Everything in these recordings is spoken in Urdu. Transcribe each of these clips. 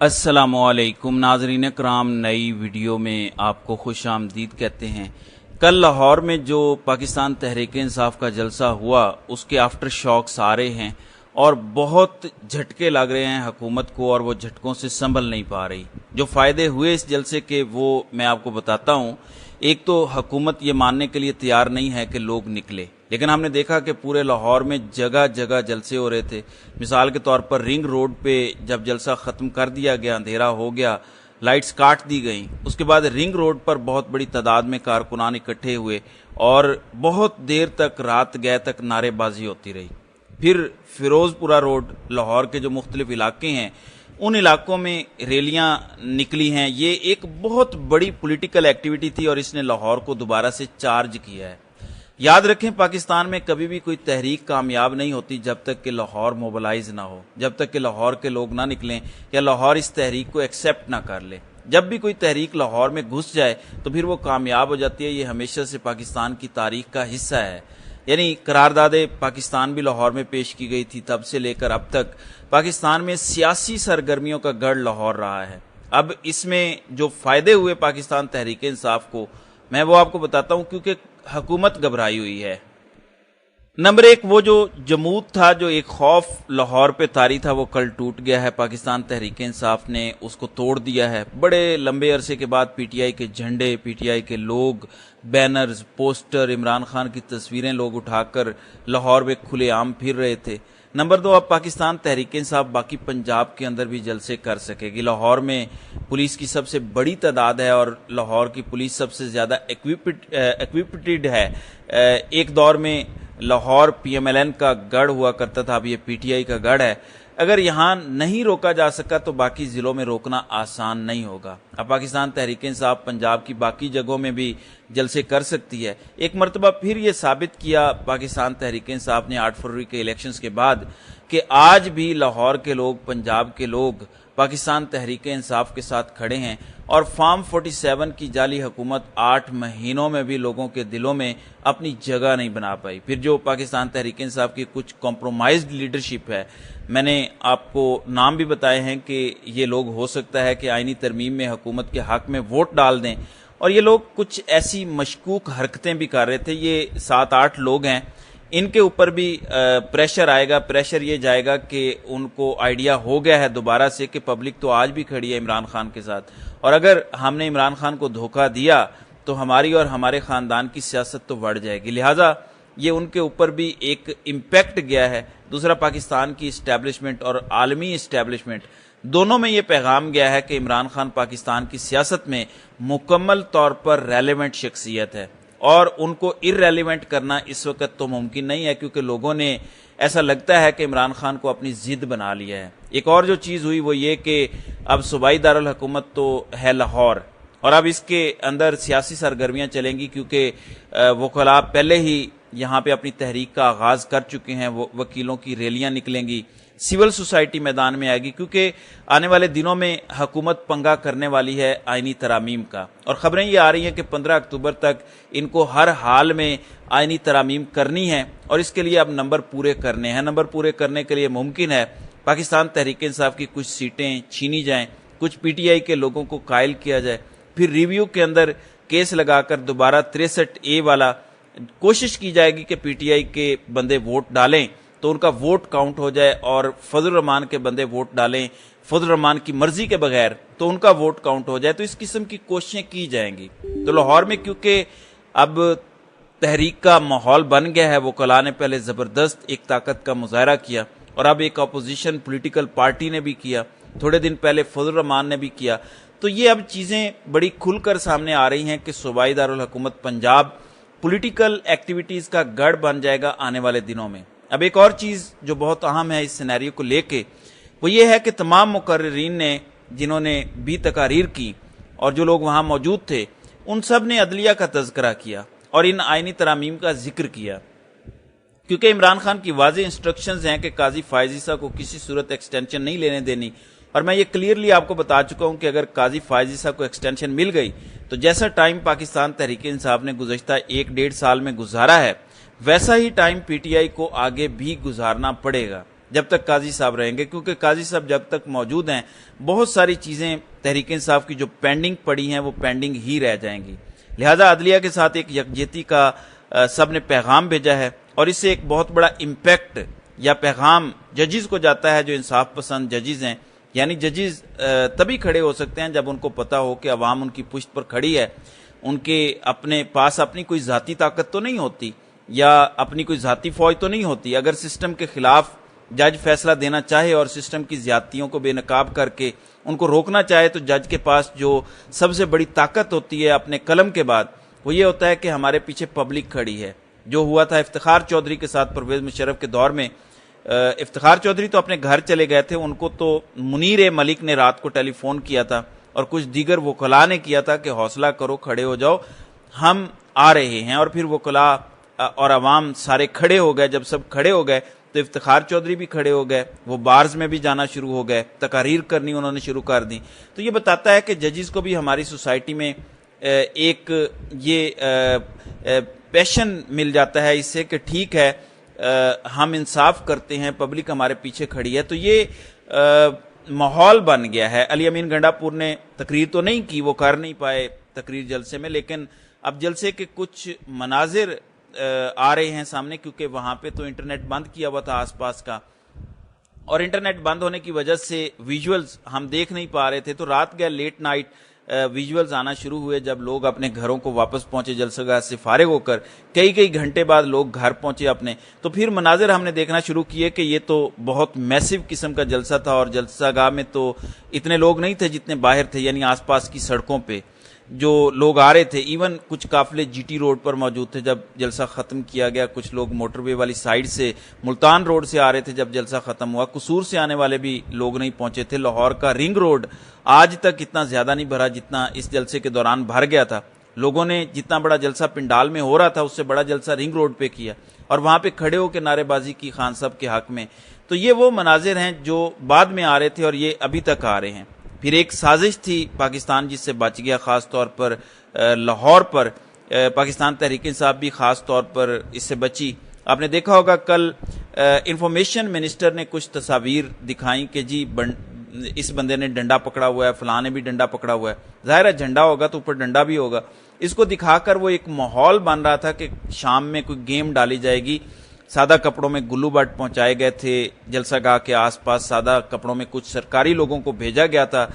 السلام علیکم ناظرین کرام، نئی ویڈیو میں آپ کو خوش آمدید کہتے ہیں۔ کل لاہور میں جو پاکستان تحریک انصاف کا جلسہ ہوا اس کے آفٹر شاکس آ رہے ہیں اور بہت جھٹکے لگ رہے ہیں حکومت کو، اور وہ جھٹکوں سے سنبھل نہیں پا رہی۔ جو فائدے ہوئے اس جلسے کے وہ میں آپ کو بتاتا ہوں۔ ایک تو حکومت یہ ماننے کے لیے تیار نہیں ہے کہ لوگ نکلے، لیکن ہم نے دیکھا کہ پورے لاہور میں جگہ جگہ جلسے ہو رہے تھے۔ مثال کے طور پر رنگ روڈ پہ جب جلسہ ختم کر دیا گیا، اندھیرا ہو گیا، لائٹس کاٹ دی گئیں، اس کے بعد رنگ روڈ پر بہت بڑی تعداد میں کارکنان اکٹھے ہوئے اور بہت دیر تک، رات گئے تک نعرے بازی ہوتی رہی۔ پھر فیروز پورہ روڈ، لاہور کے جو مختلف علاقے ہیں ان علاقوں میں ریلیاں نکلی ہیں۔ یہ ایک بہت بڑی پولیٹیکل ایکٹیویٹی تھی اور اس نے لاہور کو دوبارہ سے چارج کیا ہے۔ یاد رکھیں، پاکستان میں کبھی بھی کوئی تحریک کامیاب نہیں ہوتی جب تک کہ لاہور موبلائز نہ ہو، جب تک کہ لاہور کے لوگ نہ نکلیں یا لاہور اس تحریک کو ایکسیپٹ نہ کر لے۔ جب بھی کوئی تحریک لاہور میں گھس جائے تو پھر وہ کامیاب ہو جاتی ہے۔ یہ ہمیشہ سے پاکستان کی تاریخ کا حصہ ہے۔ یعنی قرارداد پاکستان بھی لاہور میں پیش کی گئی تھی، تب سے لے کر اب تک پاکستان میں سیاسی سرگرمیوں کا گڑھ لاہور رہا ہے۔ اب اس میں جو فائدے ہوئے پاکستان تحریک انصاف کو، میں وہ آپ کو بتاتا ہوں، کیونکہ حکومت گھبرائی ہوئی ہے۔ نمبر ایک، وہ جو جمود تھا، جو ایک خوف لاہور پہ طاری تھا، وہ کل ٹوٹ گیا ہے۔ پاکستان تحریک انصاف نے اس کو توڑ دیا ہے۔ بڑے لمبے عرصے کے بعد پی ٹی آئی کے جھنڈے، پی ٹی آئی کے لوگ، بینرز، پوسٹر، عمران خان کی تصویریں لوگ اٹھا کر لاہور میں کھلے عام پھر رہے تھے۔ نمبر دو، اب پاکستان تحریک انصاف باقی پنجاب کے اندر بھی جلسے کر سکے گی۔ لاہور میں پولیس کی سب سے بڑی تعداد ہے اور لاہور کی پولیس سب سے زیادہ ایکوپڈ ہے۔ ایک دور میں Lahore P M L N کا گڑھ ہوا کرتا تھا، اب یہ پی ٹی آئی کا گڑھ ہے۔ اگر یہاں نہیں روکا جا سکا تو باقی ضلعوں میں روکنا آسان نہیں ہوگا۔ اب پاکستان تحریک انصاف پنجاب کی باقی جگہوں میں بھی جلسے کر سکتی ہے۔ ایک مرتبہ پھر یہ ثابت کیا پاکستان تحریک انصاف نے 8 فروری کے الیکشنز کے بعد کہ آج بھی لاہور کے لوگ، پنجاب کے لوگ پاکستان تحریک انصاف کے ساتھ کھڑے ہیں، اور فارم 47 کی جعلی حکومت 8 مہینوں میں بھی لوگوں کے دلوں میں اپنی جگہ نہیں بنا پائی۔ پھر جو پاکستان تحریک انصاف کی کچھ کمپرومائزڈ لیڈرشپ ہے، میں نے آپ کو نام بھی بتائے ہیں کہ یہ لوگ ہو سکتا ہے کہ آئینی ترمیم میں حکومت کے حق میں ووٹ ڈال دیں، اور یہ لوگ کچھ ایسی مشکوک حرکتیں بھی کر رہے تھے۔ یہ 7-8 لوگ ہیں، ان کے اوپر بھی پریشر آئے گا۔ پریشر یہ جائے گا کہ ان کو آئیڈیا ہو گیا ہے دوبارہ سے کہ پبلک تو آج بھی کھڑی ہے عمران خان کے ساتھ، اور اگر ہم نے عمران خان کو دھوکہ دیا تو ہماری اور ہمارے خاندان کی سیاست تو بڑھ جائے گی، لہٰذا یہ ان کے اوپر بھی ایک امپیکٹ گیا ہے۔ دوسرا، پاکستان کی اسٹیبلشمنٹ اور عالمی اسٹیبلشمنٹ دونوں میں یہ پیغام گیا ہے کہ عمران خان پاکستان کی سیاست میں مکمل طور پر ریلیونٹ شخصیت ہے، اور ان کو ارریلیونٹ کرنا اس وقت تو ممکن نہیں ہے، کیونکہ لوگوں نے ایسا لگتا ہے کہ عمران خان کو اپنی ضد بنا لیا ہے۔ ایک اور جو چیز ہوئی وہ یہ کہ اب صوبائی دارالحکومت تو ہے لاہور، اور اب اس کے اندر سیاسی سرگرمیاں چلیں گی، کیونکہ وکلاء پہلے ہی یہاں پہ اپنی تحریک کا آغاز کر چکے ہیں۔ وکیلوں کی ریلیاں نکلیں گی، سول سوسائٹی میدان میں آئے گی، کیونکہ آنے والے دنوں میں حکومت پنگا کرنے والی ہے آئینی ترامیم کا، اور خبریں یہ آ رہی ہیں کہ 15 اکتوبر تک ان کو ہر حال میں آئینی ترامیم کرنی ہے، اور اس کے لیے اب نمبر پورے کرنے ہیں۔ نمبر پورے کرنے کے لیے ممکن ہے پاکستان تحریک انصاف کی کچھ سیٹیں چھینی جائیں، کچھ پی ٹی آئی کے لوگوں کو قائل کیا جائے، پھر ریویو کے اندر کیس لگا کر دوبارہ 63A والا کوشش کی جائے گی کہ پی ٹی آئی کے بندے ووٹ ڈالیں تو ان کا ووٹ کاؤنٹ ہو جائے، اور فضل الرحمان کے بندے ووٹ ڈالیں فضل الرحمان کی مرضی کے بغیر تو ان کا ووٹ کاؤنٹ ہو جائے۔ تو اس قسم کی کوششیں کی جائیں گی۔ تو لاہور میں کیونکہ اب تحریک کا ماحول بن گیا ہے، وکلاء نے پہلے زبردست ایک طاقت کا مظاہرہ کیا، اور اب ایک اپوزیشن پولیٹیکل پارٹی نے بھی کیا، تھوڑے دن پہلے فضل الرحمان نے بھی کیا، تو یہ اب چیزیں بڑی کھل کر سامنے آ رہی ہیں کہ صوبائی دارالحکومت پنجاب پولیٹیکل ایکٹیویٹیز کا گڑھ بن جائے گا آنے والے دنوں میں۔ اب ایک اور چیز جو بہت اہم ہے اس سینیریو کو لے کے، وہ یہ ہے کہ تمام مقررین نے، جنہوں نے بھی تقاریر کی اور جو لوگ وہاں موجود تھے، ان سب نے عدلیہ کا تذکرہ کیا اور ان آئینی ترامیم کا ذکر کیا، کیونکہ عمران خان کی واضح انسٹرکشنز ہیں کہ قاضی فائز عیسیٰ کو کسی صورت ایکسٹینشن نہیں لینے دینی، اور میں یہ کلیئرلی آپ کو بتا چکا ہوں کہ اگر قاضی فائز عیسیٰ کو ایکسٹینشن مل گئی تو جیسا ٹائم پاکستان تحریک انصاف نے گزشتہ 1-1.5 سال میں گزارا ہے، ویسا ہی ٹائم پی ٹی آئی کو آگے بھی گزارنا پڑے گا۔ جب تک قاضی صاحب رہیں گے، کیونکہ قاضی صاحب جب تک موجود ہیں بہت ساری چیزیں تحریک انصاف کی جو پینڈنگ پڑی ہیں وہ پینڈنگ ہی رہ جائیں گی۔ لہذا عدلیہ کے ساتھ ایک یکجہتی کا سب نے پیغام بھیجا ہے، اور اس سے ایک بہت بڑا امپیکٹ یا پیغام ججز کو جاتا ہے جو انصاف پسند ججز ہیں۔ یعنی ججز تبھی کھڑے ہو سکتے ہیں جب ان کو پتا ہو کہ عوام ان کی پشت پر کھڑی ہے، ان کے اپنے پاس اپنی کوئی ذاتی طاقت تو نہیں ہوتی یا اپنی کوئی ذاتی فوج تو نہیں ہوتی۔ اگر سسٹم کے خلاف جج فیصلہ دینا چاہے اور سسٹم کی زیادتیوں کو بے نقاب کر کے ان کو روکنا چاہے تو جج کے پاس جو سب سے بڑی طاقت ہوتی ہے اپنے قلم کے بعد وہ یہ ہوتا ہے کہ ہمارے پیچھے پبلک کھڑی ہے۔ جو ہوا تھا افتخار چودھری کے ساتھ پرویز مشرف کے دور میں، افتخار چودھری تو اپنے گھر چلے گئے تھے، ان کو تو منیر ملک نے رات کو ٹیلی فون کیا تھا اور کچھ دیگر وکلاء نے کیا تھا کہ حوصلہ کرو، کھڑے ہو جاؤ، ہم آ رہے ہیں، اور پھر وکلاء اور عوام سارے کھڑے ہو گئے۔ جب سب کھڑے ہو گئے تو افتخار چودھری بھی کھڑے ہو گئے، وہ بارز میں بھی جانا شروع ہو گئے، تقاریر کرنی انہوں نے شروع کر دی۔ تو یہ بتاتا ہے کہ ججز کو بھی ہماری سوسائٹی میں ایک یہ پیشن مل جاتا ہے اس سے کہ ٹھیک ہے ہم انصاف کرتے ہیں، پبلک ہمارے پیچھے کھڑی ہے۔ تو یہ ماحول بن گیا ہے۔ علی امین گنڈا پور نے تقریر تو نہیں کی، وہ کر نہیں پائے تقریر جلسے میں، لیکن اب جلسے کے کچھ مناظر آ رہے ہیں سامنے، کیونکہ وہاں پہ تو انٹرنیٹ بند کیا ہوا تھا آس پاس کا، اور انٹرنیٹ بند ہونے کی وجہ سے ویژولز ہم دیکھ نہیں پا رہے تھے۔ تو رات گئے لیٹ نائٹ ویژولز آنا شروع ہوئے جب لوگ اپنے گھروں کو واپس پہنچے جلسہ گاہ سے فارغ ہو کر، کئی گھنٹے بعد لوگ گھر پہنچے اپنے، تو پھر مناظر ہم نے دیکھنا شروع کیے کہ یہ تو بہت میسو قسم کا جلسہ تھا، اور جلسہ گاہ میں تو اتنے لوگ نہیں تھے جتنے باہر تھے، یعنی آس پاس کی سڑکوں پہ جو لوگ آ رہے تھے۔ ایون کچھ قافلے جی ٹی روڈ پر موجود تھے جب جلسہ ختم کیا گیا، کچھ لوگ موٹر وے والی سائیڈ سے ملتان روڈ سے آ رہے تھے جب جلسہ ختم ہوا، قصور سے آنے والے بھی لوگ نہیں پہنچے تھے۔ لاہور کا رنگ روڈ آج تک اتنا زیادہ نہیں بھرا جتنا اس جلسے کے دوران بھر گیا تھا۔ لوگوں نے جتنا بڑا جلسہ پنڈال میں ہو رہا تھا اس سے بڑا جلسہ رنگ روڈ پہ کیا، اور وہاں پہ کھڑے ہو کے نعرے بازی کی خان صاحب کے حق میں۔ تو یہ وہ مناظر ہیں جو بعد میں آ رہے تھے اور یہ ابھی تک آ رہے ہیں۔ پھر ایک سازش تھی پاکستان جس سے بچ گیا، خاص طور پر لاہور پر پاکستان تحریک انصاف بھی خاص طور پر اس سے بچی۔ آپ نے دیکھا ہوگا کل انفارمیشن منسٹر نے کچھ تصاویر دکھائیں کہ جی اس بندے نے ڈنڈا پکڑا ہوا ہے، فلاں نے بھی ڈنڈا پکڑا ہوا ہے، ظاہر ہے جھنڈا ہوگا تو اوپر ڈنڈا بھی ہوگا۔ اس کو دکھا کر وہ ایک ماحول بن رہا تھا کہ شام میں کوئی گیم ڈالی جائے گی۔ سادہ کپڑوں میں گلو بٹ پہنچائے گئے تھے جلسہ گاہ کے آس پاس، سادہ کپڑوں میں کچھ سرکاری لوگوں کو بھیجا گیا تھا،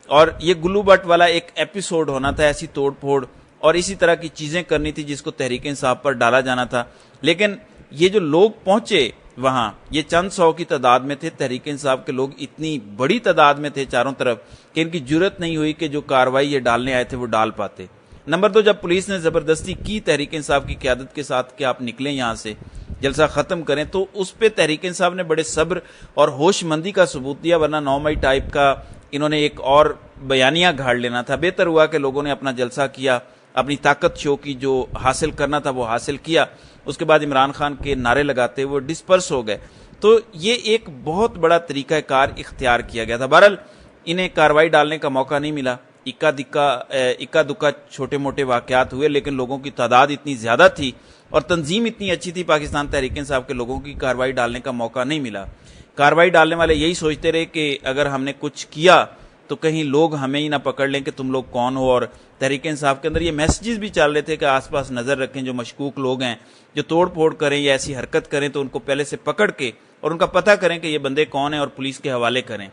اور یہ گلو بٹ والا ایک ایپیسوڈ ہونا تھا، ایسی توڑ پھوڑ اور اسی طرح کی چیزیں کرنی تھی جس کو تحریک انصاف پر ڈالا جانا تھا۔ لیکن یہ جو لوگ پہنچے وہاں، یہ چند سو کی تعداد میں تھے، تحریک انصاف کے لوگ اتنی بڑی تعداد میں تھے چاروں طرف کہ ان کی جرت نہیں ہوئی کہ جو کاروائی یہ ڈالنے آئے تھے وہ ڈال پاتے۔ نمبر 2، جب پولیس نے زبردستی کی تحریک انصاف کی قیادت کے ساتھ کہ آپ نکلیں یہاں سے، جلسہ ختم کریں، تو اس پہ تحریک انصاف نے بڑے صبر اور ہوش مندی کا ثبوت دیا، ورنہ 9 مئی ٹائپ کا انہوں نے ایک اور بیانیہ گھاڑ لینا تھا۔ بہتر ہوا کہ لوگوں نے اپنا جلسہ کیا، اپنی طاقت شو کی، جو حاصل کرنا تھا وہ حاصل کیا، اس کے بعد عمران خان کے نعرے لگاتے وہ ڈسپرس ہو گئے۔ تو یہ ایک بہت بڑا طریقہ کار اختیار کیا گیا تھا۔ بہرحال انہیں کاروائی ڈالنے کا موقع نہیں ملا، اکا دکا چھوٹے موٹے واقعات ہوئے، لیکن لوگوں کی تعداد اتنی زیادہ تھی اور تنظیم اتنی اچھی تھی پاکستان تحریک انصاف کے لوگوں کی، کاروائی ڈالنے کا موقع نہیں ملا۔ کاروائی ڈالنے والے یہی سوچتے رہے کہ اگر ہم نے کچھ کیا تو کہیں لوگ ہمیں ہی نہ پکڑ لیں کہ تم لوگ کون ہو، اور تحریک انصاف کے اندر یہ میسیجز بھی چل رہے تھے کہ آس پاس نظر رکھیں، جو مشکوک لوگ ہیں جو توڑ پھوڑ کریں یا ایسی حرکت کریں تو ان کو پہلے سے پکڑ کے اور ان کا پتہ کریں کہ یہ بندے کون ہیں اور پولیس کے حوالے کریں۔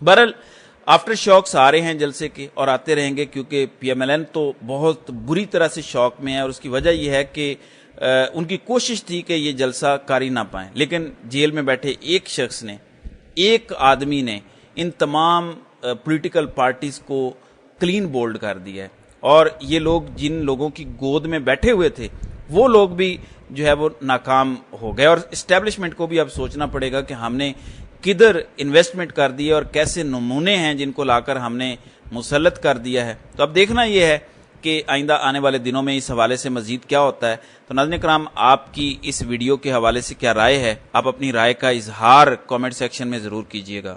بہرحال آفٹر شاکس آ رہے ہیں جلسے کے اور آتے رہیں گے، کیونکہ پی ایم ایل این تو بہت بری طرح سے شوق میں ہے، اور اس کی وجہ یہ ہے کہ ان کی کوشش تھی کہ یہ جلسہ کاری نہ پائیں، لیکن جیل میں بیٹھے ایک شخص نے، ایک آدمی نے ان تمام پولیٹیکل پارٹیز کو کلین بولڈ کر دیا ہے، اور یہ لوگ جن لوگوں کی گود میں بیٹھے ہوئے تھے وہ لوگ بھی جو ہے وہ ناکام ہو گئے، اور اسٹیبلشمنٹ کو بھی اب سوچنا پڑے گا کہ ہم نے کدھر انویسٹمنٹ کر دی ہے اور کیسے نمونے ہیں جن کو لا کر ہم نے مسلط کر دیا ہے۔ تو اب دیکھنا یہ ہے کہ آئندہ آنے والے دنوں میں اس حوالے سے مزید کیا ہوتا ہے۔ تو ناظرین کرام، آپ کی اس ویڈیو کے حوالے سے کیا رائے ہے؟ آپ اپنی رائے کا اظہار کامنٹ سیکشن میں ضرور کیجیے گا۔